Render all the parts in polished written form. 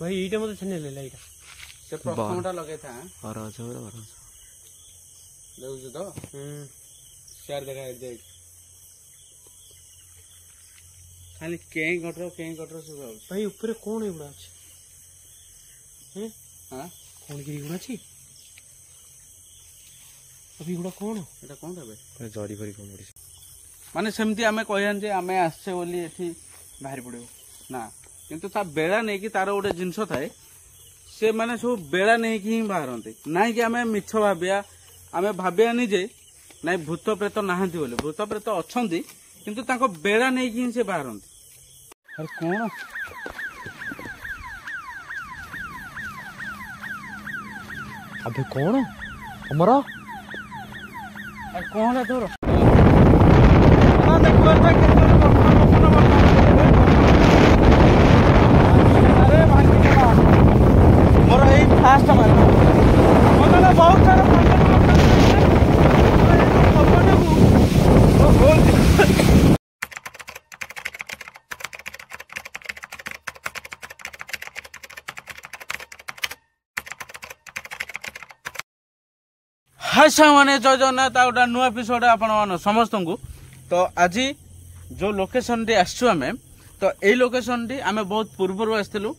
भाई ईटा मत छने ले लाइटा से प्रथमटा लगे था और अच्छा बड़ा बड़ा देखु तो शेयर देखा दे खाली कें कटर सब भाई ऊपर कौन है बड़ा अछि हैं हां कौन गिरी गुड़ा छी अभी गुड़ा कौन एटा कौन रे जड़ी भरी कौन पड़ी माने सेमती आमे कहन जे आमे आछे बोली एठी बाहर पड़ो ना किंतु ता बेला नै कि तारो गोटे जिंस थाए से माने सब बेला नै कि ही बाहरते ना कि आमे मिछ भाबिया आमे भाबिया नि जे नै भूत प्रेत नाहंती बोले भूत प्रेत अछंती किंतु ताको बेला नै कि से बाहरते अरे कौन अबे कौन हमारा अरे कौन है तोर मोर यही फास्ट मार बहुत सारा हाय सामाने जय जगन्नाथ गोटे नुआ एपिसोड आपण समस्त को तो आज जो लोकेशन टी आसु आमे तो यही लोकेशन टी आमे बहुत पूर्व आसलु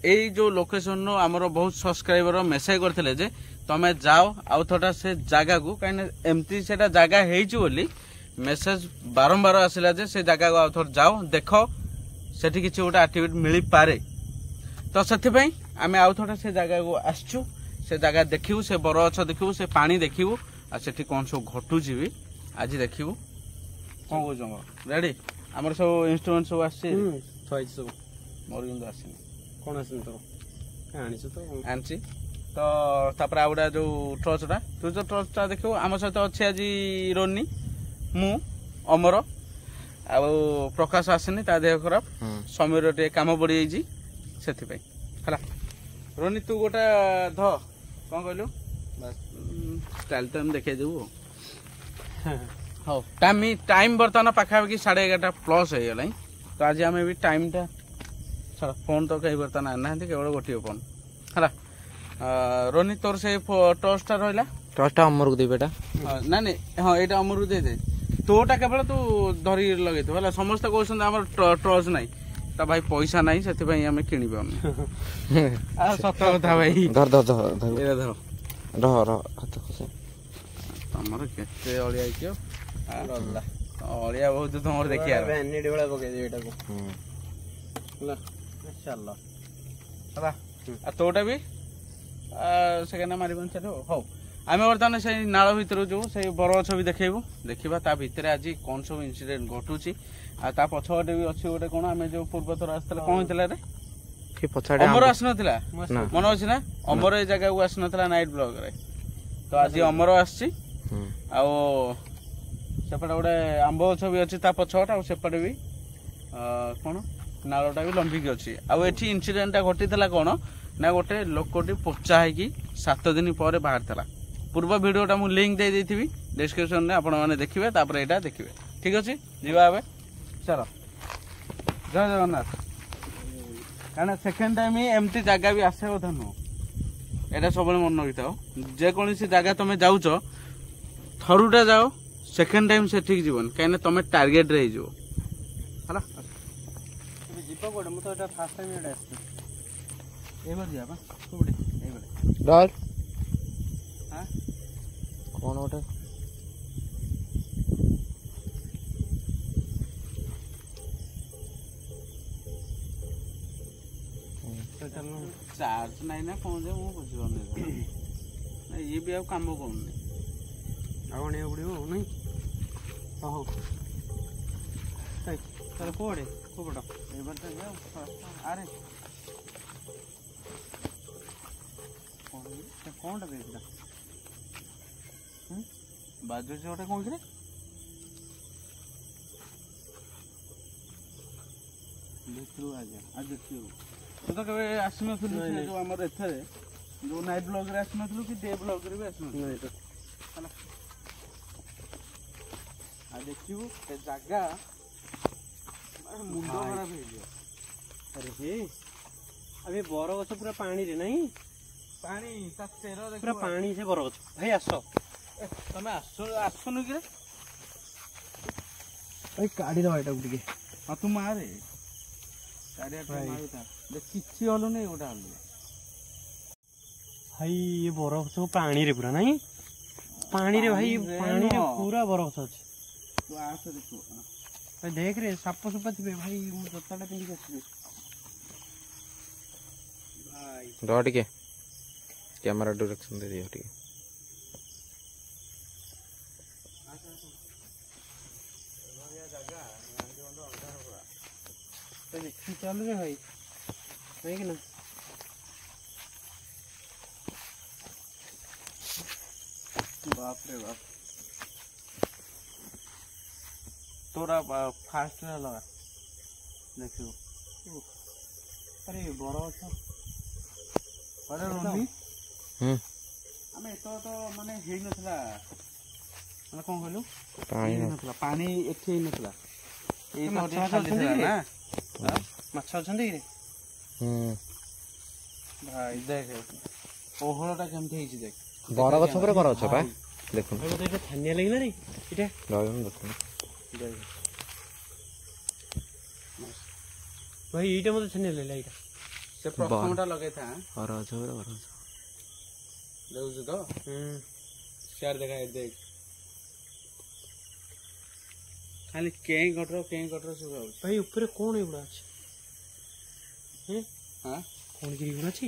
यही जो लोकेशन आमर बहुत सब्सक्राइबर मेसेज करते जे तमें जाओ आउ थोड़ा से जगह को कहीं एमती से जगह होली मेसेज बारंबार आसला जे से जगह को आउ थोड़ा जाओ देख से किसी गोटे एक्टिविटी मिल पारे तो से आमे आउ थोड़ा से जगह को आसचु से जगह देखू से बर गछ देखू से पानी देखू आ से कौन सब घटुची भी आज देखू कौन कह रेडी आमर सब इंस्ट्रुमेंट सब आसी सब मोर कि आसनी कौन आस तो आनसी तो तापर आ गोटा जो टर्चटा तू जो टर्चटा देखू आम सहित अच्छे आज रोनी मु अमर आ प्रकाश आसनी ता देह खराब समीर टे काम पड़ जाइए रोनी तू गोटा ध कौन कहलु स्टाइल तो हम देखे देबू हाँ टाइम बर्तमान पाखापाखि 11:30 प्लस हो गला तो आज आम भी टाइमटा छा फोन तो कहीं बर्तमान आना केवल गोटे फोन है रोनी तोर से टर्चटा रहा टर्चटा अमर को देबेटा ना नहीं हाँ यहाँ अमर को दे दे तोटा केवल तू धरी लगे है समस्त कहते टर्च ना ता भाई पैसा नहीं से आम कि सत कथा भाई धर धर धर धर रह रह हाथ खसे तमर केते अलिया अलिया बहुत तुम देखिए नेट वाला पके दे बेटा को ला माशाल्लाह आ तोटा भी सेकेंड मारी बन चलो हो आमे बर्तमान से नाल भितर जो से बरगछ भी देखबू देखा ता भितर आज कौन सब इनसीडेंट घटुची आ ता पछटे भी अच्छी गोटे कौन आमे जो पूर्व थर आसला कौन होता रे कि पछाडे अमर आसनथिला मन अछि ना अमर ए जगह को आसनथिला नाइट ब्लॉग रे तो आज अमर आसी आ सेपटे गोटे आंब गछ भी अच्छी ता पछटा आ सेपटे भी कौन नालटा भी लंबिकी अच्छी आ एठी इनसीडेंटा घटीला कौन ना गोटे लोकटी पोचा है 7 दिन पर बाहर था पूर्व वीडियोटा मु लिंक दे देथिबी डिस्क्रिप्शन में आपण माने देखिबे तापर एटा देखिबे ठीक अछि जीवा आबे चलो जय जगन्नाथ कारण सेकेंड टाइम ही एमती जगह भी आसे कथा नुह एटा सब मन रखिथाओ जेकोसी जगह तुम जाऊच थरुटा जाओ सेकेंड टाइम से ठीक जीवन कहीं तुम टार्गेट रे जो हला जीप कोड मु तो एटा फर्स्ट टाइम एटा आछी एबर जिया बा कोबडे एबर डर हां कौन ओटा चार्ज नहीं ना कौन जे मु बुझिबने ये भी अब काम करूनी आवणे उड़ियो नहीं हो चल कोडे कोबडा एबर तो जा अरे कौन देखना बाजू से गोटे कौन भितर आज देखिए तू तो कभी आसन जो आम एथरे जो नाइट ब्लॉग रे आसन कि डे ब्लॉग रे भी आसन आ देखिबू ए जगह मुंड खराब हो गया अरे हे अबे बर गछ पूरा पानी रे नहीं पानी ता चेर देख पूरा पानी से बर गछ भाई आस तमे आसुनु कि भाई काढ़ी दवा एटा गुटे हां तू मारे काढ़िया तो मारुता देख किछि हलु नै ओटा हलु भाई ये बर गछ पानी रे पूरा नहीं पानी रे भाई पानी रे पूरा बर गछ अछि तू आस देखो भाई देख रे साप सुपा थे भाई मु जताटा पिंडी के आसी भाई रह टिके कैमरा डायरेक्शन दे दियो टिके देखी चल रे भाई नहीं कि ना बाप रे बाप तोरा फास्ट रे लगा देखियो अरे बर गछ अरे रोनी हम्म आमे तो माने हेई नथला माने कोन कहलु पानी नथला पानी एठी नथला ए तो माछ खाली अछंती थला रे? ना माछ अछंती रे भाई देख ओहळटा केमथि हेछि देख बड़ गछ पर कर छ बा देखुन भाई मते थानिया लागला रे इटा रहन देखुन देख भाई इटा मते थानिया लागला इटा से प्रथमटा लगे था और छ पर देखु तो शेयर देखा देख खाली कें कटर सब आउ भाई ऊपर कौन एगुड़ा अछि हैं हां कौन गिरी गुड़ा अछि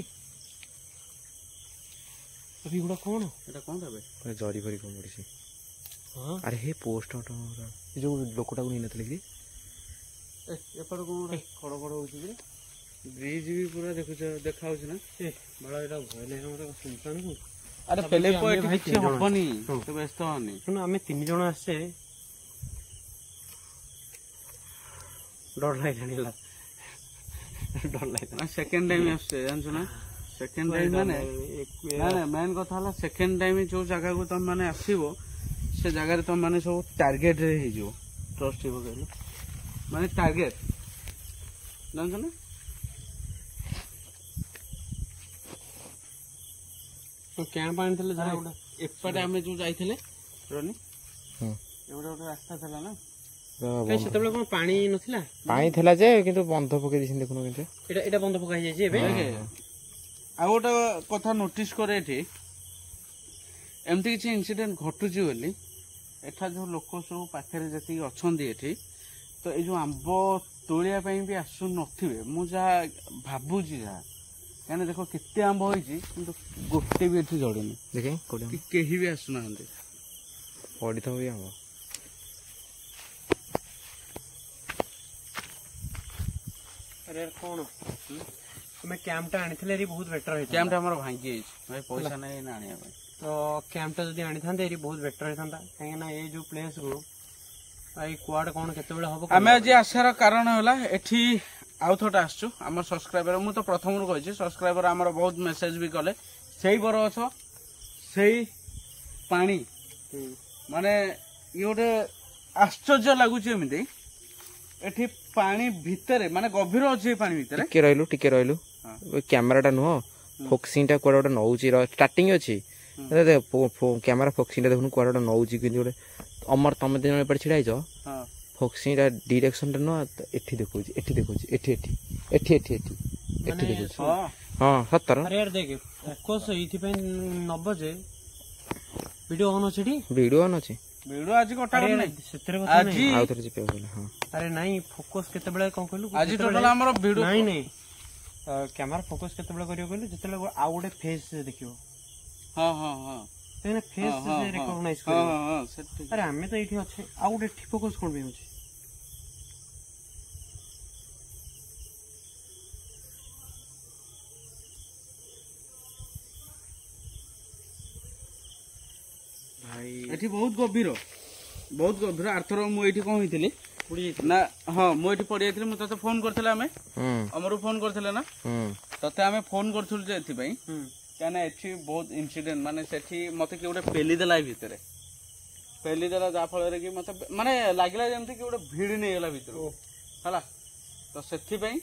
अभी गुड़ा कौन एटा कोन देबे जरी भरी कोन पड़िसी हां अरे हे पोस्ट ऑटो जो लोकटा को नहीं नथले कि ए एपड़ कोन खड़ खड़ होछि रे ब्रिज भी पूरा देखु देखा होछि ना ए बड़ा एटा भयले हमरा सुनसान को अरे पहले हम को ये एठी भाई किछि तीन जण हबनी हाँ। तो व्यस्त होनी सुन आमे तीन जण आसे डर लागलानी ला डर लागला ना सेकंड टाइम आसे जानछु ना सेकंड टाइम माने ना ना मेन कथा हला सेकंड टाइम जो जगह को तुम माने आसीबो से जगह रे तुम माने सब टारगेट रे हे जो ट्रस्ट हो गेलो माने टारगेट जानछु ना तो कैंप आन थले जरा उडा एपटे आमे जो जाइथिले रोनी हम्म एवडा गोटे रास्ता थला ना कई सेतबले कोन पानी नथिला पानी थला जे किंतु बंध पके दिसिन देखुन केते एटा बंद पकाई जाय जे बे देखे आ गोटे कथा नोटिस करे एठी एमती किछि इंसिडेंट घटुची बोली एठा जो लोक सब पाखरे जति अछंदी एठी तो ए जो आंब तोलिया पई भी आसु नथिबे मु जा भाबुची जा काने देखो केते आंब होईची किंतु गोटे भी एठी जड़ेनी देखे कोडी कि केही भी आसु नाहंदे पड़ी तो भी हम अरे यार कौन हमें कैंपटा आनी रे बहुत बेटर है कैंप हमर भांगी आइछ भाई पैसा नै ना आनिया भाई तो कैंपटा जदी आनी थांदे रे बहुत बेटर है थांदा काहे ना ये जो प्लेस को आई क्वाड कोन केते बेले हबो आमे आज आसार कारण होला एठी आउ थोटा आसछु हमर सब्सक्राइबर मु तो प्रथम रु कहिछि सब्सक्राइबर हमर बहुत मेसेज भी कले सेही बर अछ सेही पानी माने ये गोटे आश्चर्य लागुଛି एमिति एठी पानी भितरे माने गभीर अछि पानी भितरे टिके रहलु ओ कैमराटा नुह फोकसिंगटा कोडा नउची स्टार्टिंग अछि दे कैमरा फोकसिंगटा देखुन कोडा नउची कि जोडे अमर तमे दिन पर छिडाइ छ हां फोकसिंगटा डायरेक्शनटा न एठी देखुची एठी देखुची एठी एठी एठी एठी एठी एठी देखुची हां हां 17 अरे यार देख फोकस इथि पे नब जे वीडियो ऑन अछि वीडियो ऑन अछि वीडियो आज कटा अरे नै सेतरे बता आज नहीं आउ थरे जिपे बोले हां अरे नहीं फोकस केते बेले कोन कहलु आज टोटल हमर वीडियो नहीं नहीं कैमरा फोकस केते बेले करियो कहलु जते बेले आ गोटे फेस देखियो हां हां हां तेने फेस से रिकॉग्नाइज हां करियो हां सेट ठीक अरे हमें तो इठी अच्छे आ गोटे ठी फोकस कोन बे होछि भाई एठी बहुत गभीर आर्थर मु एठी कोन होइतिली ना हां मु एठी पड़ी आइतिली मु तते फोन करथिला हमें हमरो फोन करथिले ना तते हमें फोन करथुल जे एथि पई काना एठी बहुत इंसिडेंट माने सेठी मते कि गोटे पेली देला भितरे पेली देला जा फल रे कि मते माने लागिला जेमति कि गोटे भीड़ नै गेला भितर हला तो सेठी पई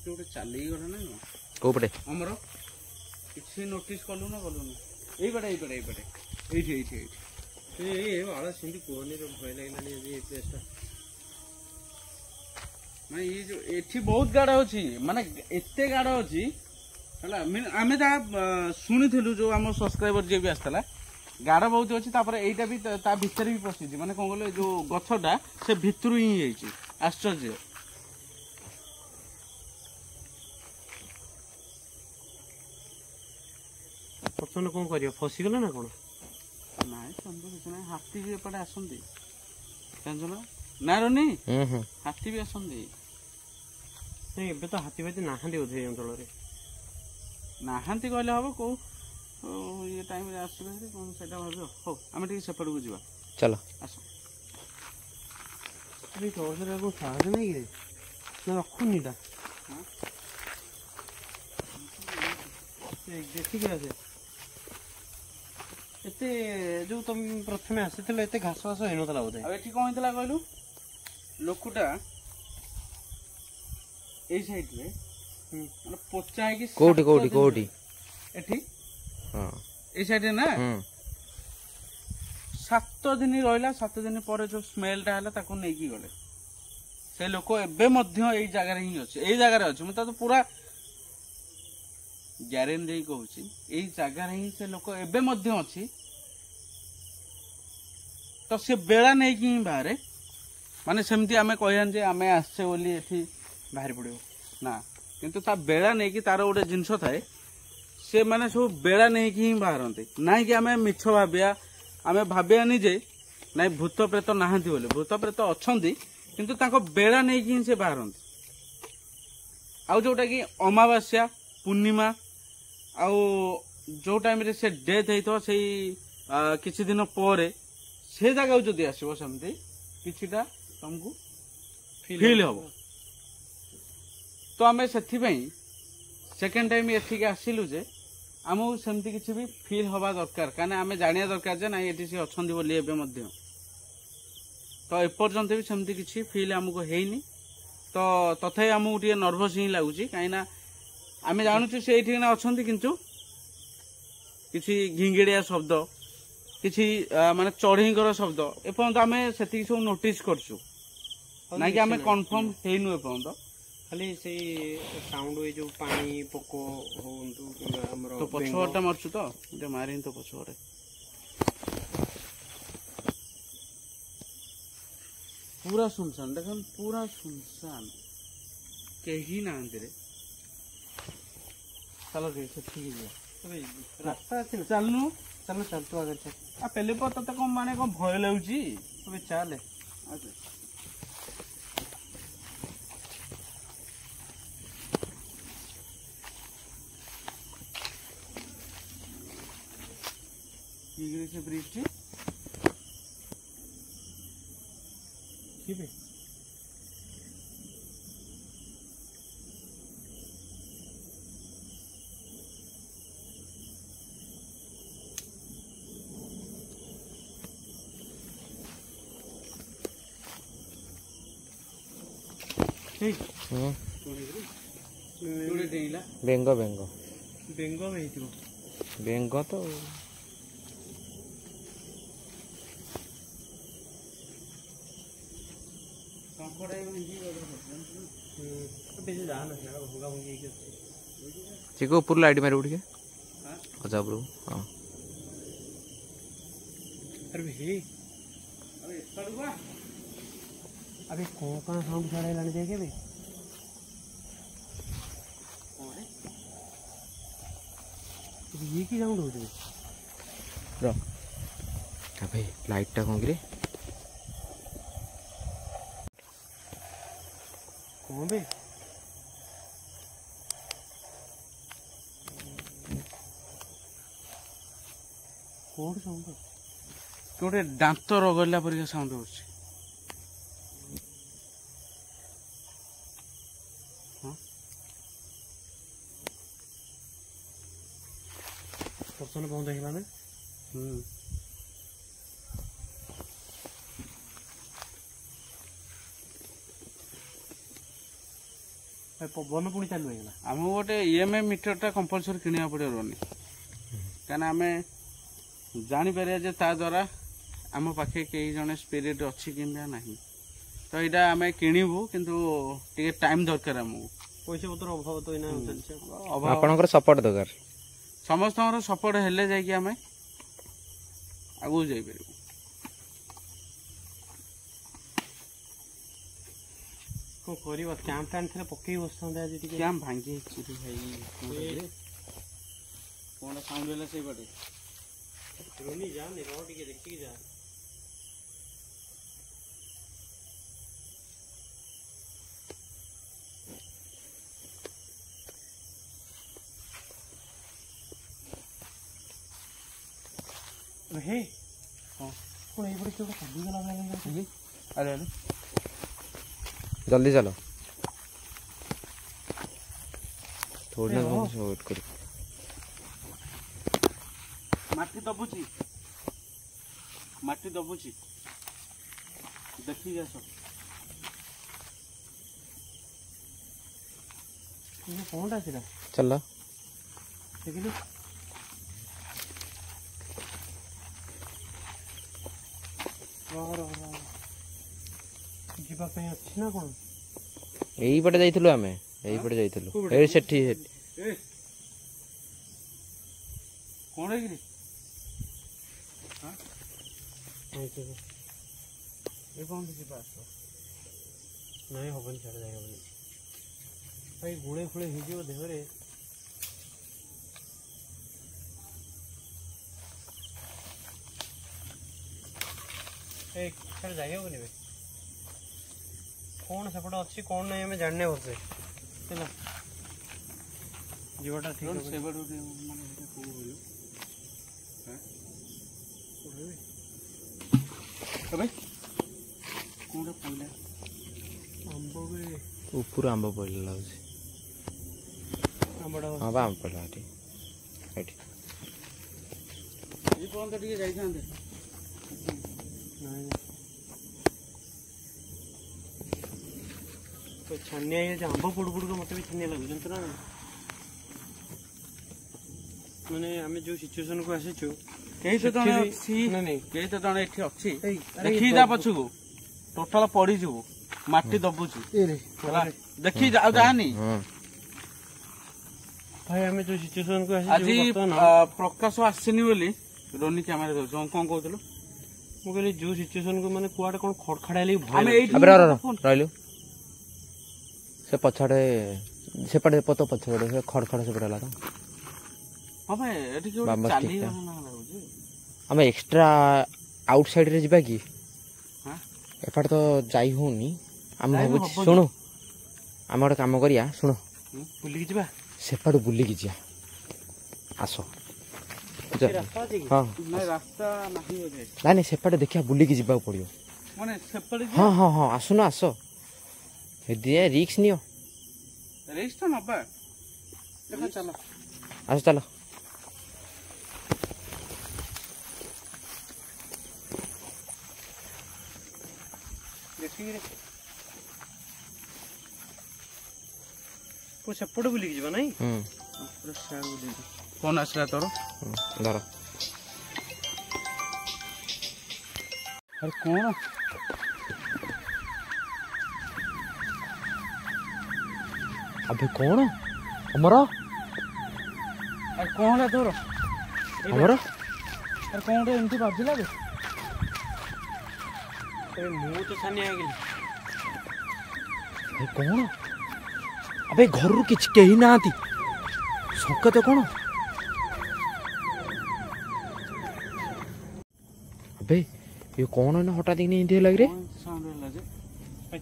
କିଏ ଗୋଟେ ଚାଲିକି ଗଲା ନା କଣ? କୋଉ ପଟେ? ଆମର କିଛି ନୋଟିସ୍ କଲୁ ନା କଲୁନି? ଏଇପଟେ ଏଇପଟେ ଏଇପଟେ ଏଇଠି ଏଇଠି ଏଇଠି ଏ ବାଳ ସେମିତି କୁହନି ରେ, ଭୟ ଲାଗିଲାଣି ଆଜି ଏଇ ପ୍ଲେସଟା। ମାନେ ଏଇ ଯୋଉ ଏଠି ବହୁତ ଗାଡ ଅଛି, ମାନେ ଏତେ ଗାଡ ଅଛି ହେଲା। ଆମେ ଯାହା ଶୁଣିଥିଲୁ, ଯୋଉ ଆମ ସବସ୍କ୍ରାଇବର ଯିଏ ବି ଆସିଥିଲା, ଗାଡ ବହୁତ ଅଛି। ତାପରେ ଏଇଟା ବି ତା ଭିତରେ ବି ପଶିଛି, ମାନେ କଣ କହିଲ, ଯୋଉ ଗଛଟା ସେ ଭିତରୁ ହିଁ ଯାଇଛି। ଆଶ୍ଚର୍ଯ୍ୟ। ବର୍ତ୍ତମାନ କଣ କରିବ, ଫସିଗଲା ନା କଣ? ନାଇଁ ସେମିତି କିଛି ନାହିଁ, ହାତୀ ବି ଏପଟେ ଆସନ୍ତି ଜାଣିଛ ନା? ନା ରନି, ହାତୀ ବି ଆସନ୍ତି। ଏବେ ତ ହାତୀ ଫାତୀ ନାହାନ୍ତି ବୋଧେ ଏ ଅଞ୍ଚଳରେ। ନାହାନ୍ତି କହିଲେ ହବ, କୋଉ ଇଏ ଟାଇମରେ ଆସିବେ କଣ ସେଇଟା ଭାବିବ। ହଉ ଆମେ ଟିକେ ସେପଟକୁ ଯିବା, ଚାଲ ଆସ। ତୋର କଣ ସାହସ ନାହିଁ କି ନା ରଖୁନି ଏଟା? ଦେଖିକି ଆସେ। ଏତେ ଯୋଉ ତମେ ପ୍ରଥମେ ଆସିଥିଲ ଏତେ ଘାସ ଘାସ ହେଇନଥିଲା ବୋଧେ? ଆଉ ଏଠି କଣ ହେଇଥିଲା କହିଲୁ, ଲୋକଟା ଏଇ ସାଇଡରେ ମାନେ ପୋଚା ହେଇକି କୋଉଠି କୋଉଠି କୋଉଠି? ଏଠି ହଁ ଏଇ ସାଇଡରେ ନା 7 ଦିନ ରହିଲା। 7 ଦିନ ପରେ ଯୋଉ ସ୍ମେଲଟା ହେଲା ତାକୁ ନେଇକି ଗଲେ। ସେ ଲୋକ ଏବେ ମଧ୍ୟ ଏଇ ଜାଗାରେ ହିଁ ଅଛି, ଏଇ ଜାଗାରେ ଅଛି। ମୁଁ ତ ପୁରା ଗ୍ୟାରେଣ୍ଟି ଦେଇ କହୁଛି, ଏଇ ଜାଗାରେ ହିଁ ସେ ଲୋକ ଏବେ ମଧ୍ୟ ଅଛି। ତ ସେ ବେଳା ନେଇକି ହିଁ ବାହାରେ। ମାନେ ସେମିତି ଆମେ କହିବାନି ଯେ ଆମେ ଆସିଛେ ବୋଲି ଏଠି ବାହାରି ପଡିବ ନା, କିନ୍ତୁ ତା ବେଳା ନେଇକି ତାର ଗୋଟେ ଜିନିଷ ଥାଏ। ସେ ମାନେ ସବୁ ବେଳା ନେଇକି ହିଁ ବାହାରନ୍ତି। ନାଇଁ କି ଆମେ ମିଛ ଭାବିବା, ଆମେ ଭାବିବାନି ଯେ ନାଇଁ ଭୂତ ପ୍ରେତ ନାହାନ୍ତି ବୋଲି। ଭୂତ ପ୍ରେତ ଅଛନ୍ତି, କିନ୍ତୁ ତାଙ୍କ ବେଳା ନେଇକି ହିଁ ସେ ବାହାରନ୍ତି। ଆଉ ଯୋଉଟା କି ଅମାବାସ୍ୟା, ପୂର୍ଣ୍ଣିମା, ଆଉ ଯୋଉ ଟାଇମରେ ସେ ଡେଥ୍ ହେଇଥିବ, ସେଇ କିଛି ଦିନ ପରେ ସେ ଜାଗାକୁ ଯଦି ଆସିବ, ସେମିତି କିଛିଟା ତମକୁ ଫିଲ୍ ହବ। ତ ଆମେ ସେଥିପାଇଁ ସେକେଣ୍ଡ ଟାଇମ ଏଠିକି ଆସିଲୁ ଯେ ଆମକୁ ସେମିତି କିଛି ବି ଫିଲ୍ ହବା ଦରକାର, କାହିଁକିନା ଆମେ ଜାଣିବା ଦରକାର ଯେ ନାଇଁ ଏଠି ସେ ଅଛନ୍ତି ବୋଲି ଏବେ ମଧ୍ୟ। ତ ଏପର୍ଯ୍ୟନ୍ତ ବି ସେମିତି କିଛି ଫିଲ୍ ଆମକୁ ହେଇନି। ତ ତଥାପି ଆମକୁ ଟିକେ ନର୍ଭସ୍ ହିଁ ଲାଗୁଛି, କାହିଁକିନା ଆମେ ଜାଣୁଛୁ ସେ ଏଇଠି ଅଛନ୍ତି, କିନ୍ତୁ କିଛି ଘିଙ୍ଗିଡିଆ ଶବ୍ଦ, କିଛି ମାନେ ଚଢେଇଙ୍କର ଶବ୍ଦ ଏପର୍ଯ୍ୟନ୍ତ ଆମେ ସେତିକି ସବୁ ନୋଟିସ୍ କରୁଛୁ। ନାଇଁ କି ଆମେ କନଫର୍ମ ହେଇନୁ ଏପର୍ଯ୍ୟନ୍ତ। ଖାଲି ସେଇ ସାଉଣ୍ଡ, ଏଇ ଯୋଉ ପାଣି ପୋକ ହୁଅନ୍ତୁ କିମ୍ବା ଆମର ତ ପଛପଟଟା ମାରୁଛୁ ତ, ଟିକେ ମାରିନି ତ ପଛପଟେ। ପୁରା ସୁନସାନ, ଦେଖନ୍ତୁ ପୁରା ସୁନସାନ, କେହି ନାହାନ୍ତି ରେ। ଚାଲ ଟିକେ ସେଠିକି ଯିବା। ରାସ୍ତା ଅଛି ନା? ଚାଲୁନୁ ଚାଲ ଚାଲ, ତୁ ଆଗରେ ଚାଲ। ପେଲିପ ତତେ କଣ ମାନେ କଣ ଭୟ ଲାଗୁଛି? ଏବେ ଚାଲେ। ସେ ବ୍ରିଜଟି କିବେ ବେଙ୍ଗ ବେଙ୍ଗ ବେଙ୍ଗ ହେଇଥିବ। ବେଙ୍ଗ ତ ବେଶୀ ଯାହା ନା ଭଙ୍ଗା ଭଙ୍ଗି ହେଇକି ଅଛି। ଚିକୁ ଉପରୁ ଲାଇଟ୍ ମାରିବୁ ଟିକେ, ଅଜା ଉପରକୁ। ହଁ अरे हे अबे कौन कौन साउंड छाड़े लाने देखे बे ये की साउंड होते रो भाई लाइट टा कौन रे कौन बे कौन साउंड गोटे दांत रगड़ला परिका साउंड होछि। पर्सन बंद ହେଇଗଲା ନା पवन पुणी चालू होगा आम गोटे EMI मीटरटा कंपलसरी किणा पड़े रोनी क्या आम जापर जे ता द्वारा आम पाखे कई जने स्पिरिट अच्छी कि ना तो यहाँ आम किणवु किंतु टे टाइम दरकार आमको पैसा पत्र अभाव तो इना चलছে आपनकर सपोर्ट दरकार समस्त सपोर्ट हेले जाइए आम आगू जापर कौन कर कैंप फैन थे पकई बस क्या भांगी भाई कौन साउंड है से पटे रोनी जाने रहो टिके देखी जा हे हां कौन ये बड़े क्यों कभी गला लगा अरे अरे जल्दी चलो थोड़ी ना वेट करो माटी दबुची देखी जा सब ये कौन टा सिरा चल देखिलु जीवा पे अच्छी ना कौन यही पटे जाइथिलु आमे यही पटे जाइथिलु ए सेठी ए कौन है कि हां ये कौन सी पास नहीं होबन चढ़ जाएगा भाई गुड़े फुड़े हिजियो देह रे एक चढ़ जाइयो कि नहीं कौन सेपट अच्छी कौन नहीं हमें जानने होते चलो जीवटा ठीक है सेबड़ माने को बोलो हैं अबे कौन पड़ला आंबो बे ऊपर आंबा पड़ला लाउछ आंबड़ा हां बा आंबा पड़ला एठी एठी ये कौन तो जाई थांदे नहीं तो छन्या ये आंबा पुड़ पुड़ को मत भी छन्या लगु जंत ना माने हमें जो सिचुएशन को आसी छु कई तो जने अछि नहीं कई तो जने एठी अछि अरे देखि जा पछुको टोटल पड़ी जबो माटी दबुची ए रे देखि जा जानी भाई हमें जो सिचुएशन को आसी आज प्रकाश आसीनी बोली रोनी कैमरा दो कोन कहतलो मु कहली जो सिचुएशन को माने कुआडे कोन खड़खड़ाली हम भय एठी अबे रहलु से पछाड़े से पड़े पतो पछाड़े से खड़खड़ से पड़ला तो हां भाई एठी के बाबा चाली ठीक है। ना लागुजी हम एक्स्ट्रा आउटसाइड रे जिबा की हां एपार तो जाई होनी हम जाई भाबु हबो सुनो हम गोटे काम करिया सुनो बुली जिबा सेपाड़ बुलिकी जिया आसो रास्ता अछि हाँ नहीं रास्ता नहीं होजे ना नहीं सेपाड़े देखिया बुलिकी जिबा पड़ियो माने सेपड़ी हाँ हाँ हाँ आसुना आसो दिए रिक्स नियो रेस्ट नबा देखा चलो आसो चलो देखि रे को सेपट बुली जिबा नहीं पूरा साग बुली कौन आसला तोर धर अरे कौन अबे कौन अमर अरे कौन है तोर अमर अरे कौन रे एंटी बाजिला बे अरे मु तो छानी आ गेली अबे कौन अबे घर रु किछ केही नाती सकते कौन अबे ये कौन है ना हठात नहीं इंडिया लग रे साउंड होला जे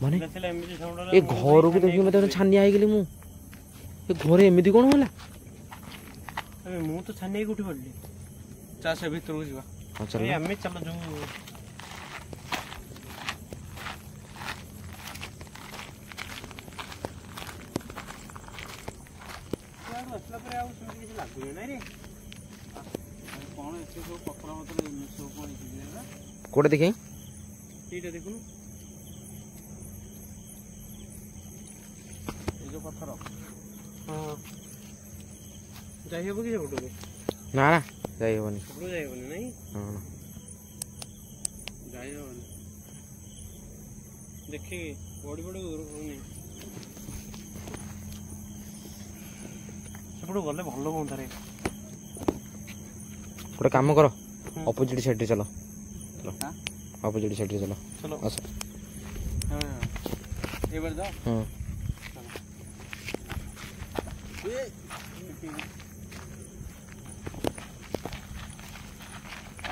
माने चला एमजी साउंड ए घर को देखि मते छानिया आइ गेली मु ए घरे एमिति कोन होला अबे मु तो छानी उठी पड़ली चा से भीतर को जीवा हां चल अरे हमें चलो जो यार असला पर आउ सुन किछ लागु नै रे कौन एसे सब पत्रा मतलब सब कोन हिजिला कोडे देखै एटा देखुनु ଏ ଯୋଉ ପଥର ହଁ ଯାଇ ହେବ କି ସେପଟକୁ? ନା ନା ଯାଇ ହବନି। ସେପଟକୁ ଯାଇ ହେବନି ନାଇଁ? ହଁ ଯାଇ ହବନି। ଦେଖିକି ବଡ଼ି ବଡ଼ି ହଉନି। ସେପଟକୁ ଗଲେ ଭଲ ହୁଅନ୍ତା ରେ। ଗୋଟେ କାମ କର ଅପୋଜିଟ୍ ସାଇଡରେ ଚାଲ हाँ? ଅପୋଜିଟ୍ ସାଇଡରେ ଚାଲ ଚलो ଆସ। ଏ ବାर ଯାଅ। ହୁଁ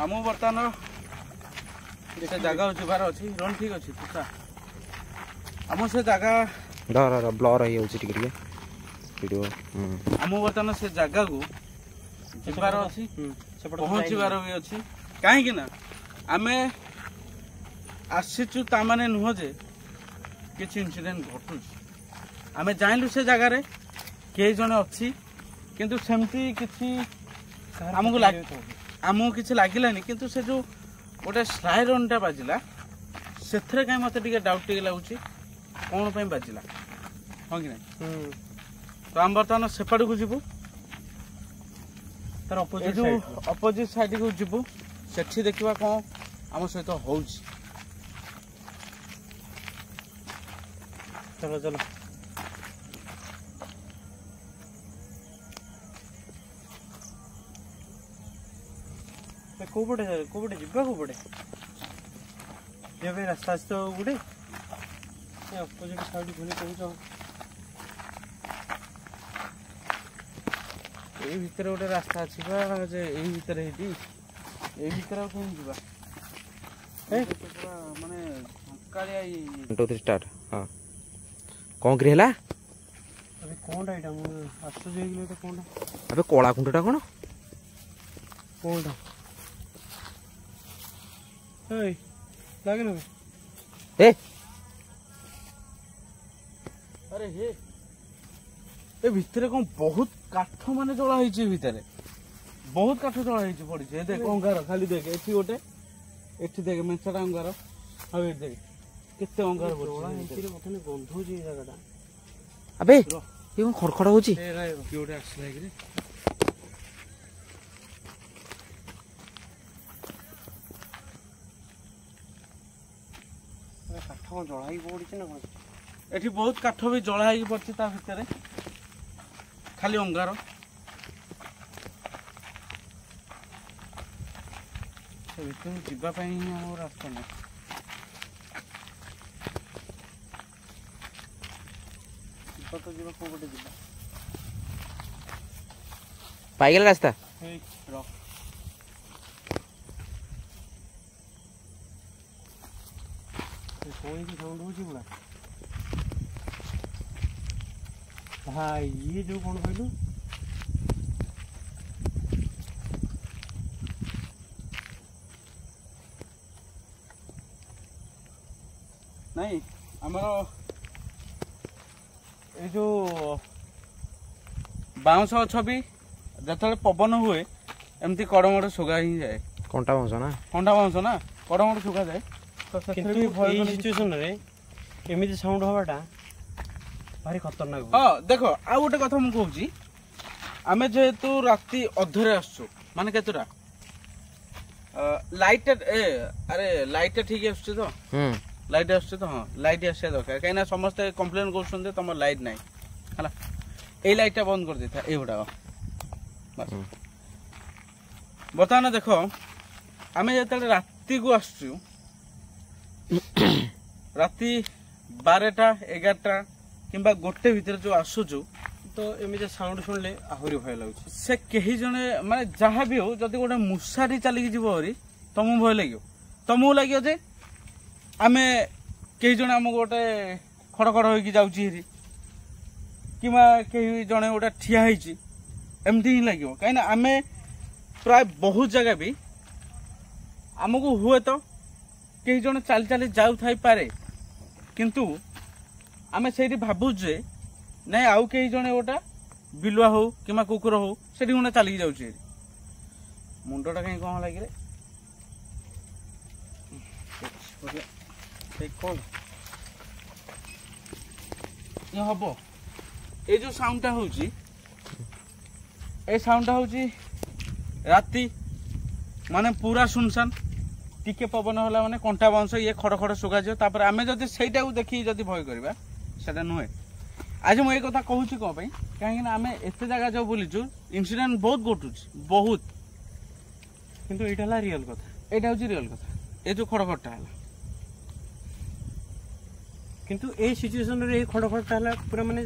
ଆମକୁ ବର୍ତ୍ତମାନ ସେ ଜାଗାକୁ ଯିବାର ଅଛି। ରନ୍ ଠିକ୍ ଅଛି ତୁଷା। ଆମ ସେ ଜାଗା ବ୍ଲର୍ ହେଇଯାଉଛି ଟିକେ ଟିକେ ଭିଡ଼ିଓ। ଆମକୁ ବର୍ତ୍ତମାନ ସେ ଜାଗାକୁ ଯିବାର ଅଛି, ସେପଟେ ପହଞ୍ଚିବାର ବି ଅଛି। କାହିଁକି ନା ଆମେ ଆସିଛୁ ତାମାନେ ନୁହଁ ଯେ କିଛି ଇନସିଡେଣ୍ଟ ଘଟୁଛି। ଆମେ ଜାଣିଲୁ ସେ ଜାଗାରେ କେହି ଜଣେ ଅଛି, କିନ୍ତୁ ସେମିତି କିଛି ଆମକୁ କିଛି ଲାଗିଲାନି। କିନ୍ତୁ ସେ ଯୋଉ ଗୋଟେ ସାଇରନ୍ଟା ବାଜିଲା ସେଥିରେ କାହିଁ ମତେ ଟିକେ ଡାଉଟ୍ ଟିକେ ଲାଗୁଛି କ'ଣ ପାଇଁ ବାଜିଲା, ହଁ କି ନାହିଁ? ତ ଆମେ ବର୍ତ୍ତମାନ ସେପଟକୁ ଯିବୁ, ତାର ଏ ଯୋଉ ଅପୋଜିଟ୍ ସାଇଡକୁ ଯିବୁ, ସେଠି ଦେଖିବା କ'ଣ ଆମ ସହିତ ହଉଛି। ଚलो ଚलो କୋଉ ପଟେ ଯିବା? କୋଉ ପଟେ ଯିବା ପାଇଁ ରାସ୍ତା ଅଛି ତ ଗୋଟେ? ଅପୋଜିଟ୍ ସାଇଡ୍ ପୁଣି କହୁଛ। ଏଇ ଭିତରେ ଗୋଟେ ରାସ୍ତା ଅଛି ବା, ଯେ ଏଇ ଭିତରେ ହେଇଟି ଏଇ ଭିତରେ ଆଉ କେମିତି ଯିବା? ପୁରା ମାନେ ଝଙ୍କାଳିଆ 1 2 3 ଷ୍ଟାର୍ଟ। ହଁ କ'ଣ କିରି ହେଲା? ଏବେ କ'ଣଟା ଏଇଟା? ମୁଁ ଆଶ୍ଚର୍ଯ୍ୟ ହେଇଗଲି। ଏଇଟା କ'ଣଟା? ଏବେ କଳା କୁଣ୍ଡଟା କ'ଣ? କ'ଣଟା? ଏଇ ଲାଗେନି ଏ ଆରେ ହେ, ଏ ଭିତରେ କ'ଣ ବହୁତ କାଠ ମାନେ ଜଳା ହେଇଛି। ଏ ଭିତରେ ବହୁତ କାଠ ଜଳା ହେଇଛି ପଡିଛି। ଏ ଦେଖ ଅଙ୍ଗାର, ଖାଲି ଦେଖ ଏଠି ଗୋଟେ, ଏଠି ଦେଖ ମେଞ୍ଚଟା ଅଙ୍ଗାର, ଆଉ ଏଠି ଦେଖ କେତେ ଅଙ୍ଗାର ପଡିଛି। ଗନ୍ଧ ହଉଛି ଏଇ ଜାଗାଟା। ଆବେ ଇଏ କ'ଣ ଖଡଖଡ ହଉଛି? କିଏ ଗୋଟେ ଆସିଲା କିରେ? କାଠ କ'ଣ ଜଳା ହେଇକି ପଡିଛି ନା କ'ଣ? ଏଠି ବହୁତ କାଠ ବି ଜଳା ହେଇକି ପଡିଛି, ତା ଭିତରେ ଖାଲି ଅଙ୍ଗାର। ସେ ଭିତରକୁ ଯିବା ପାଇଁ ହିଁ ଆମର ରାସ୍ତା ନାହିଁ। ଯିବା ତ ଯିବା, କୋଉ ପଟେ ଯିବା? ପାଇଗଲା ରାସ୍ତା? ହେଇ ରହ, କ'ଣ ହେଇକି ସାଉଣ୍ଡ ହଉଛି ପୁରା? ଭାଇ ଇଏ ଯୋଉ କ'ଣ କହିଲୁ? ନାଇଁ ଆମର ଏଇ ଯୋଉ ବାଉଁଶ ଗଛ ବି ଯେତେବେଳେ ପବନ ହୁଏ ଏମିତି କଡ଼ମଡ଼ ଶୁଗା ହିଁ ଯାଏ। କଣ୍ଟା ବାଉଁଶ ନା? କଣ୍ଟା ବାଉଁଶ ନା, କଡ଼ମଡ଼ ଶୁଗା ଯାଏ। କିନ୍ତୁ ଏଇ ସିଚୁଏସନରେ ଏମିତି ସାଉଣ୍ଡ ହବାଟା ଭାରି ଖତରନାକ। ହଁ ଦେଖ, ଆଉ ଗୋଟେ କଥା ମୁଁ କହୁଛି, ଆମେ ଯେହେତୁ ରାତି ଅଧରେ ଆସୁଛୁ, ମାନେ କେତେଟା ଲାଇଟ୍, ଆରେ ଲାଇଟ୍ ଠିକ ଆସୁଛି ତ? ଲାଇଟ୍ ଆସୁଛି ତ? ହଁ, ଲାଇଟ୍ ଆସିବା ଦରକାର। କାହିଁକିନା ସମସ୍ତେ କମ୍ପ୍ଲେନ୍ କରୁଛନ୍ତି ତମର ଲାଇଟ୍ ନାହିଁ ହେଲା। ଏଇ ଲାଇଟ୍ଟା ବନ୍ଦ କରିଦେଇଥା, ଏଇଗୁଡ଼ାକ। ବର୍ତ୍ତମାନ ଦେଖ, ଆମେ ଯେତେବେଳେ ରାତିକୁ ଆସୁଛୁ, ରାତି 12ଟା 11ଟା କିମ୍ବା 1 ଭିତରେ ଯୋଉ ଆସୁଛୁ, ତ ଏମିତି ସାଉଣ୍ଡ ଶୁଣିଲେ ଆହୁରି ଭୟ ଲାଗୁଛି। ସେ କେହି ଜଣେ ମାନେ ଯାହା ବି ହଉ, ଯଦି ଗୋଟେ ମୂଷାଟି ଚାଲିକି ଯିବ ଭାରି ତମକୁ ଭୟ ଲାଗିବ। ତମକୁ ଲାଗିବ ଯେ ଆମେ କେହି ଜଣେ ଆମକୁ ଗୋଟେ ଖଡଖଡ ହେଇକି ଯାଉଛି ହେରି, କିମ୍ବା କେହି ଜଣେ ଗୋଟେ ଠିଆ ହେଇଛି, ଏମିତି ହିଁ ଲାଗିବ। କାହିଁକିନା ଆମେ ପ୍ରାୟ ବହୁତ ଜାଗା ବି ଆମକୁ ହୁଏତ କେହି ଜଣେ ଚାଲି ଚାଲି ଯାଉଥାଇପାରେ, କିନ୍ତୁ ଆମେ ସେଇଠି ଭାବୁଛୁ ଯେ ନାଇଁ ଆଉ କେହି ଜଣେ ଗୋଟେ ବିଲୁଆ ହଉ କିମ୍ବା କୁକୁର ହଉ ସେଠି ଗୋଟେ ଚାଲିକି ଯାଉଛି ହେରି। ମୁଣ୍ଡଟା କାହିଁ କ'ଣ ଲାଗିଲେ? କ'ଣ ଇଏ ହବ এই যে সাউন্ডটা হଉଛି এই সাউন্ডটা হଉଛି ରାତି ମାନେ ପୁରା ସୁନସାନ ଟିକେ ପବନ ହେଲା ମାନେ କଣ୍ଟା ବାଉଁଶ ଇଏ ଖଡ଼ ଖଡ଼ ଶୁଗାଯିବ ତାପରେ ଆମେ ଯଦି ସେଇଟାକୁ ଦେଖିକି ଯଦି ଭୟ କରିବା ସେଟା ନୁହେଁ ଆଜି ମୁଁ ଏଇ କଥା କହୁଛି କ'ଣ ପାଇଁ କାହିଁକିନା ଆମେ ଏତେ ଜାଗା ଯୋଉ ବୁଲିଛୁ ଇନସିଡେଣ୍ଟ ବହୁତ ଘଟୁଛି ବହୁତ କିନ୍ତୁ ଏଇଟା ହେଲା ରିଅଲ କଥା ଏଇଟା ହଉଛି ରିଅଲ କଥା ଏ ଯୋଉ ଖଡ଼ ଖଡ଼ଟା ହେଲା କିନ୍ତୁ ଏଇ ସିଚୁଏସନରେ ଏଇ ଖଡଖଡଟା ହେଲା ପୁରା ମାନେ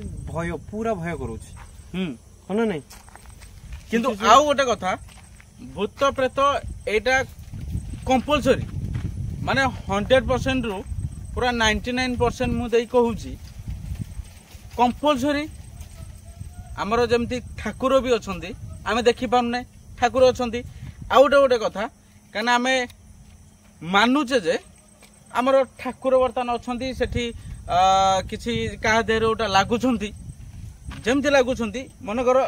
ପୁରା ଭୟ କରୁଛି ହଁ ନା ନାଇଁ କିନ୍ତୁ ଆଉ ଗୋଟେ କଥା ଭୂତ ପ୍ରେତ ଏଇଟା କମ୍ପଲସରି ମାନେ 100% ରୁ ପୁରା 99% ମୁଁ ଦେଇ କହୁଛି କମ୍ପଲସରି ଆମର ଯେମିତି ଠାକୁର ବି ଅଛନ୍ତି ଆମେ ଦେଖିପାରୁନେ ଠାକୁର ଅଛନ୍ତି ଆଉ ଗୋଟେ କଥା କାହିଁକିନା ଆମେ ମାନୁଛେ ଯେ ଆମର ଠାକୁର ବର୍ତ୍ତମାନ ଅଛନ୍ତି ସେଠି କିଛି କାହା ଦେହରେ ଗୋଟେ ଲାଗୁଛନ୍ତି ଯେମିତି ଲାଗୁଛନ୍ତି ମନେକର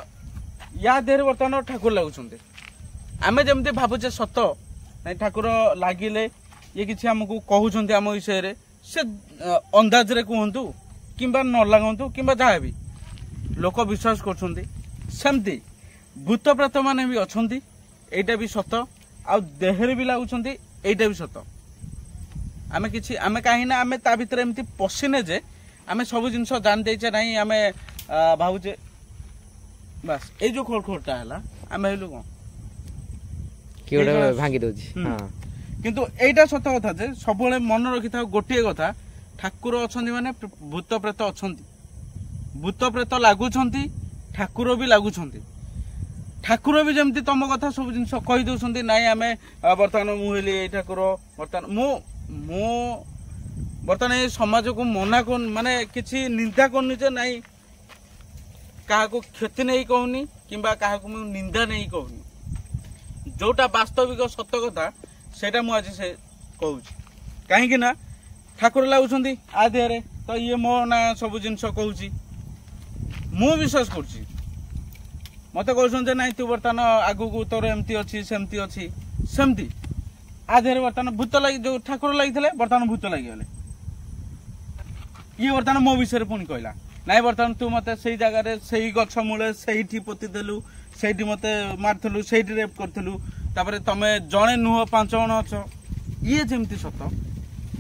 ୟା ଦେହରେ ବର୍ତ୍ତମାନ ଠାକୁର ଲାଗୁଛନ୍ତି ଆମେ ଯେମିତି ଭାବୁଛେ ସତ ନାଇଁ ଠାକୁର ଲାଗିଲେ ଇଏ କିଛି ଆମକୁ କହୁଛନ୍ତି ଆମ ବିଷୟରେ ସେ ଅନ୍ଦାଜରେ କୁହନ୍ତୁ କିମ୍ବା ନ ଲାଗନ୍ତୁ କିମ୍ବା ଯାହା ବି ଲୋକ ବିଶ୍ୱାସ କରୁଛନ୍ତି ସେମିତି ଭୂତ ପ୍ରେତ ମାନେ ବି ଅଛନ୍ତି ଏଇଟା ବି ସତ ଆଉ ଦେହରେ ବି ଲାଗୁଛନ୍ତି ଏଇଟା ବି ସତ ଆମେ କାହିଁକି ନା ଆମେ ତା ଭିତରେ ଏମିତି ପଶିନେ ଯେ ଆମେ ସବୁ ଜିନିଷ ଜାଣି ଦେଇଛେ ନାହିଁ ଆମେ ଭାବୁଛେ ବାସ୍ ଏଇ ଯୋଉ ଖୋଳଖୋଳଟା ହେଲା ଆମେ ହେଲୁ କ'ଣ ଭାଙ୍ଗି ଦଉଛି କିନ୍ତୁ ଏଇଟା ସତ କଥା ଯେ ସବୁବେଳେ ମନେ ରଖିଥାଉ ଗୋଟିଏ କଥା ଠାକୁର ଅଛନ୍ତି ମାନେ ଭୂତ ପ୍ରେତ ଅଛନ୍ତି ଭୂତ ପ୍ରେତ ଲାଗୁଛନ୍ତି ଠାକୁର ବି ଲାଗୁଛନ୍ତି ଠାକୁର ବି ଯେମିତି ତମ କଥା ସବୁ ଜିନିଷ କହିଦେଉଛନ୍ତି ନାଇଁ ଆମେ ବର୍ତ୍ତମାନ ମୁଁ ହେଲି ଏଇ ଠାକୁର ବର୍ତ୍ତମାନ ମୁଁ ବର୍ତ୍ତମାନ ଏଇ ସମାଜକୁ ମନା କରୁନି ମାନେ କିଛି ନିନ୍ଦା କରୁନି ଯେ ନାଇଁ କାହାକୁ କ୍ଷତି ନେଇ କହୁନି କିମ୍ବା କାହାକୁ ମୁଁ ନିନ୍ଦା ନେଇ କହୁନି ଯୋଉଟା ବାସ୍ତବିକ ସତ କଥା ସେଇଟା ମୁଁ ଆଜି ସେ କହୁଛି କାହିଁକି ନା ଠାକୁର ଲାଗୁଛନ୍ତି ଆ ଦେହରେ ତ ଇଏ ମୋ ନା ସବୁ ଜିନିଷ କହୁଛି ମୁଁ ବିଶ୍ୱାସ କରୁଛି ମତେ କହୁଛନ୍ତି ଯେ ନାଇଁ ତୁ ବର୍ତ୍ତମାନ ଆଗକୁ ତୋର ଏମିତି ଅଛି ସେମିତି ଅଛି ସେମିତି ଆ ଦେହରେ ବର୍ତ୍ତମାନ ଭୂତ ଲାଗି ଯୋଉ ଠାକୁର ଲାଗିଥିଲେ ବର୍ତ୍ତମାନ ଭୂତ ଲାଗିଗଲେ ଇଏ ବର୍ତ୍ତମାନ ମୋ ବିଷୟରେ ପୁଣି କହିଲା ନାଇଁ ବର୍ତ୍ତମାନ ତୁ ମତେ ସେଇ ଜାଗାରେ ସେଇ ଗଛ ମୂଳେ ସେଇଠି ପୋତିଦେଲୁ ସେଇଠି ମତେ ମାରିଥିଲୁ ସେଇଠି ରେପ୍ କରିଥିଲୁ ତାପରେ ତମେ ଜଣେ ନୁହଁ 5 ଜଣ ଅଛ ଇଏ ଯେମିତି ସତ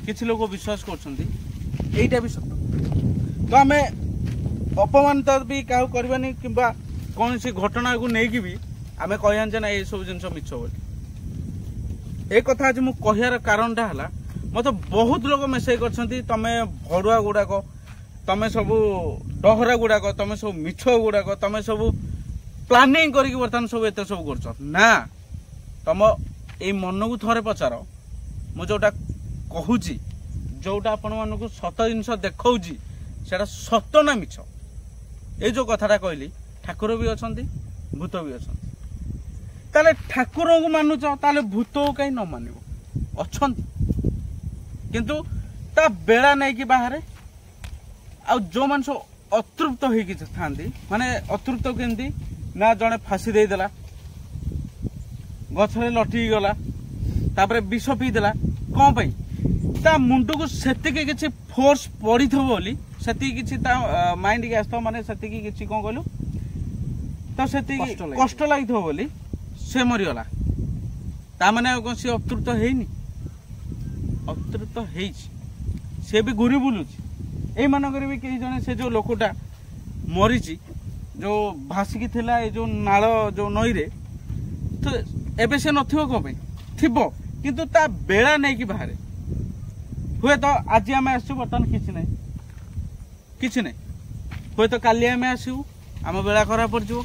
କିଛି ଲୋକ ବିଶ୍ୱାସ କରୁଛନ୍ତି ଏଇଟା ବି ସତ ତ ଆମେ ଅପମାନିତ ବି କାହାକୁ କରିବାନି କିମ୍ବା କୌଣସି ଘଟଣାକୁ ନେଇକି ବି ଆମେ କହିବାନି ଯେ ନା ଏସବୁ ଜିନିଷ ମିଛ ବୋଲି ଏ କଥା ଆଜି ମୁଁ କହିବାର କାରଣଟା ହେଲା ମତେ ବହୁତ ଲୋକ ମେସେଜ କରିଛନ୍ତି ତମେ ଭଡୁଆ ଗୁଡାକ ତମେ ସବୁ ଡହରା ଗୁଡାକ ତମେ ସବୁ ମିଛ ଗୁଡାକ ତମେ ସବୁ ପ୍ଲାନିଂ କରିକି ବର୍ତ୍ତମାନ ସବୁ ଏତେ ସବୁ କରୁଛ ନା ତମ ଏଇ ମନକୁ ଥରେ ପଚାର ମୁଁ ଯୋଉଟା କହୁଛି ଯୋଉଟା ଆପଣମାନଙ୍କୁ ସତ ଜିନିଷ ଦେଖଉଛି ସେଟା ସତ ନା ମିଛ ଏଇ ଯୋଉ କଥାଟା କହିଲି ଠାକୁର ବି ଅଛନ୍ତି ଭୂତ ବି ଅଛନ୍ତି ତାହେଲେ ଠାକୁରଙ୍କୁ ମାନୁଛ ତାହେଲେ ଭୂତକୁ କାହିଁ ନ ମାନିବ ଅଛନ୍ତି କିନ୍ତୁ ତା ବେଳା ନେଇକି ବାହାରେ ଆଉ ଯୋଉମାନେ ସବୁ ଅତୃପ୍ତ ହେଇକି ଥାନ୍ତି ମାନେ ଅତୃପ୍ତ କେମିତି ନା ଜଣେ ଫାଶୀ ଦେଇଦେଲା ଗଛରେ ଲଟିକି ଗଲା ତାପରେ ବିଷ ପିଇଦେଲା କ'ଣ ପାଇଁ ତା ମୁଣ୍ଡକୁ ସେତିକି କିଛି ଫୋର୍ସ ପଡିଥିବ ବୋଲି ସେତିକି କିଛି ତା ମାଇଣ୍ଡକି ଆସିଥିବ ମାନେ ସେତିକି କିଛି କ'ଣ କହିଲୁ ତ ସେତିକି କଷ୍ଟ ଲାଗିଥିବ ବୋଲି ସେ ମରିଗଲା ତା ମାନେ କ'ଣ ସିଏ ଅତୃପ୍ତ ହେଇନି ଅତୃପ୍ତ ହେଇଛି ସେ ବି ଘୁରି ବୁଲୁଛି ଏଇମାନଙ୍କରେ ବି କେହି ଜଣେ ସେ ଯୋଉ ଲୋକଟା ମରିଛି ଯୋଉ ଭାସିକି ଥିଲା ଏ ଯୋଉ ନାଳ ଯୋଉ ନଈରେ ତ ଏବେ ସେ ନଥିବ କ'ଣ ପାଇଁ ଥିବ କିନ୍ତୁ ତା ବେଳା ନେଇକି ବାହାରେ ହୁଏତ ଆଜି ଆମେ ଆସିଛୁ ବର୍ତ୍ତମାନ କିଛି ନାହିଁ ହୁଏତ କାଲି ଆମେ ଆସିବୁ ଆମ ବେଳା ଖରାପ ପଡ଼ିଯିବ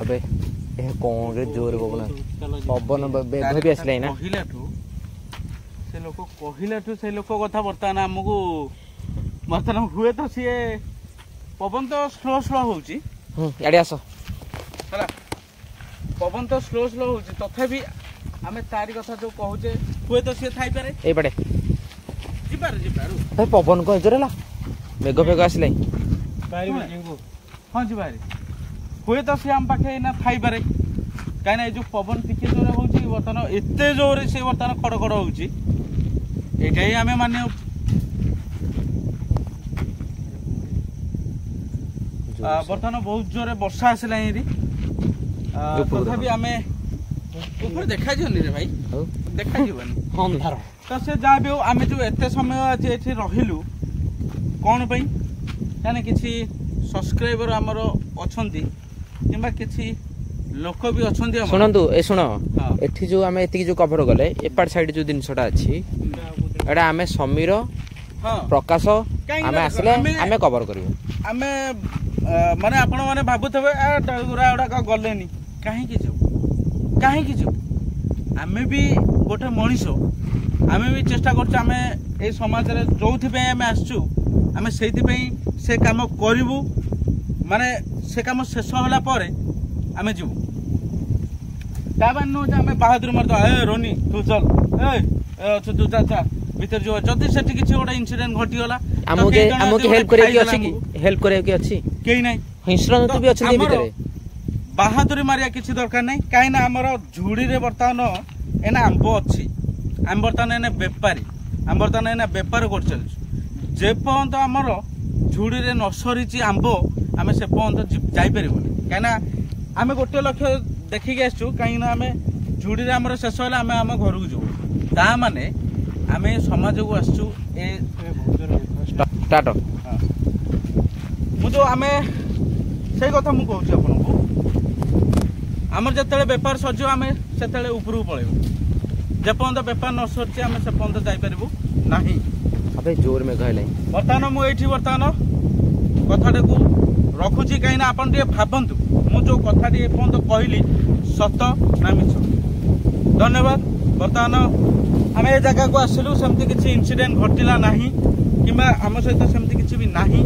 अबे ए कौन रे जोर पवन भी आसले ना से लोक कथा बर्तमान आमको बर्तमान हुए तो सी पवन तो स्लो स्लो होउची याडे आसो चला पवन तो स्लो स्लो होउची तथापि आमे तारी कथा जो कहूचे हुए तो सी थाई पारे ए पड़े जिबार भाई पवन को जोरेला मेघ फेग आसले बारी जिंगो हां जिबार हुए तो सी आम पाखे ना थाई पारे कहीं जो पवन टिके जोर होउची बर्तमान एते जोर से बर्तमान खड़खड़ होउची एटा ही आमे माने ବର୍ତ୍ତମାନ ବହୁତ ଜୋରେ ବର୍ଷା ଆସିଲାଣି ଏଠି ତଥାପି ଆମେ ଉପରେ ଦେଖାଯିବନି ରେ ଭାଇ ଦେଖାଯିବନି ଅନ୍ଧାର ତ ସେ ଯାହା ବି ହଉ ଆମେ ଯୋଉ ଏତେ ସମୟ ଆଜି ଏଠି ରହିଲୁ କଣ ପାଇଁ କାହିଁକିନା କିଛି ସବସ୍କ୍ରାଇବର ଆମର ଅଛନ୍ତି କିମ୍ବା କିଛି ଲୋକ ବି ଅଛନ୍ତି ଶୁଣନ୍ତୁ ଏ ଶୁଣ ଏଠି ଯୋଉ ଆମେ ଏତିକି ଯୋଉ କଭର କଲେ ଏପାଟ ସାଇଡ ଯୋଉ ଜିନିଷଟା ଅଛି ଏଟା ଆମେ ସମୀର ପ୍ରକାଶ ଆମେ ଆସିଲେ ଆମେ କଭର କରିବୁ ଆମେ ମାନେ ଆପଣ ମାନେ ଭାବୁଥିବେ ଗୁଡାକ ଗଲେନି କାହିଁକି ଯିବୁ ଆମେ ବି ଗୋଟେ ମଣିଷ ଆମେ ବି ଚେଷ୍ଟା କରୁଛୁ ଆମେ ଏଇ ସମାଜରେ ଯୋଉଥିପାଇଁ ଆମେ ଆସିଛୁ ଆମେ ସେଇଥିପାଇଁ ସେ କାମ କରିବୁ ମାନେ ସେ କାମ ଶେଷ ହେଲା ପରେ ଆମେ ଯିବୁ ତା ମାନେ ନୁହଁ ଯେ ଆମେ ବାହାଦୁର ମାରିଦବା ରୋନି ତୁ ଚଲ ଅଛୁ ତୁ ଚା ଭିତରେ ଯିବ ଯଦି ସେଠି କିଛି ଗୋଟେ ଇନସିଡେଣ୍ଟ ଘଟିଗଲା ଆମକୁ ହେଲ୍ପ କରିବାକୁ ଅଛି କେହି ନାହିଁ ହିଂସ୍ରଜନ୍ତୁ ବି ଅଛନ୍ତି ଭିତରେ ବାହାଦୁରୀ ମାରିବା କିଛି ଦରକାର ନାହିଁ କାହିଁକିନା ଆମର ଝୁଡିରେ ବର୍ତ୍ତମାନ ଏନା ଆମ୍ବ ଅଛି ଆମେ ବର୍ତ୍ତମାନ ଏନା ବେପାରୀ ଆମେ ବର୍ତ୍ତମାନ ଏନା ବେପାର କରି ଚାଲିଛୁ ଯେ ପର୍ଯ୍ୟନ୍ତ ଆମର ଝୁଡିରେ ନ ସରିଛି ଆମ୍ବ ଆମେ ସେ ପର୍ଯ୍ୟନ୍ତ ଯାଇପାରିବୁନି କାହିଁକିନା ଆମେ ଗୋଟେ ଲକ୍ଷ୍ୟ ଦେଖିକି ଆସିଛୁ କାହିଁକିନା ଆମେ ଝୁଡିରେ ଆମର ଶେଷ ହେଲେ ଆମେ ଆମ ଘରକୁ ଯିବୁ ତା ମାନେ ଆମେ ସମାଜକୁ ଆସିଛୁ ମୁଁ ଯୋଉ ଆମେ ସେଇ କଥା ମୁଁ କହୁଛି ଆପଣଙ୍କୁ ଆମର ଯେତେବେଳେ ବେପାର ସରିଯିବ ଆମେ ସେତେବେଳେ ଉପରକୁ ପଳେଇବୁ ଯେପର୍ଯ୍ୟନ୍ତ ବେପାର ନ ସରିଛି ଆମେ ସେ ପର୍ଯ୍ୟନ୍ତ ଯାଇପାରିବୁ ନାହିଁ ଜୋର ମେଘ ହେଲାଣି ବର୍ତ୍ତମାନ ମୁଁ ଏଇଠି ବର୍ତ୍ତମାନ କଥାଟାକୁ ରଖୁଛି କାହିଁକିନା ଆପଣ ଟିକେ ଭାବନ୍ତୁ ମୁଁ ଯୋଉ କଥାଟି ଏପର୍ଯ୍ୟନ୍ତ କହିଲି ସତ ନା ମିଛ ଧନ୍ୟବାଦ ବର୍ତ୍ତମାନ ଆମେ ଏ ଜାଗାକୁ ଆସିଲୁ ସେମିତି କିଛି ଇନସିଡେଣ୍ଟ ଘଟିଲା ନାହିଁ କିମ୍ବା ଆମ ସହିତ ସେମିତି କିଛି ବି ନାହିଁ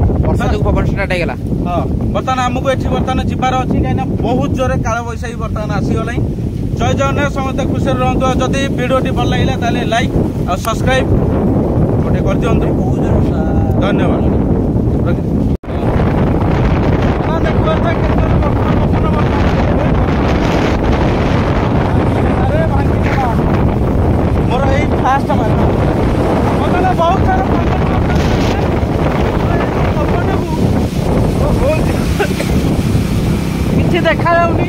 ବର୍ତ୍ତମାନ ଆମକୁ ଏଠି ବର୍ତ୍ତମାନ ଯିବାର ଅଛି କାହିଁକିନା ବହୁତ ଜୋରେ କାଳବୈଶାଖୀ ବର୍ତ୍ତମାନ ଆସିଗଲାଣି ଜୟ ଜଗନ୍ନାଥ ସମସ୍ତେ ଖୁସିରେ ରୁହନ୍ତୁ ଆଉ ଯଦି ଭିଡ଼ିଓଟି ଭଲ ଲାଗିଲା ତାହେଲେ ଲାଇକ୍ ଆଉ ସବସ୍କ୍ରାଇବ୍ ଗୋଟେ କରିଦିଅନ୍ତୁ ଧନ୍ୟବାଦ ମୋର ଏଇ ଫାଷ୍ଟ ବହୁତ ସାରା କିଛି ଦେଖାଯାଉନି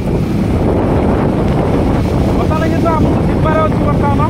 ବର୍ତ୍ତମାନ କିନ୍ତୁ ଆମକୁ ଯିବାର ଅଛି ବର୍ତ୍ତମାନ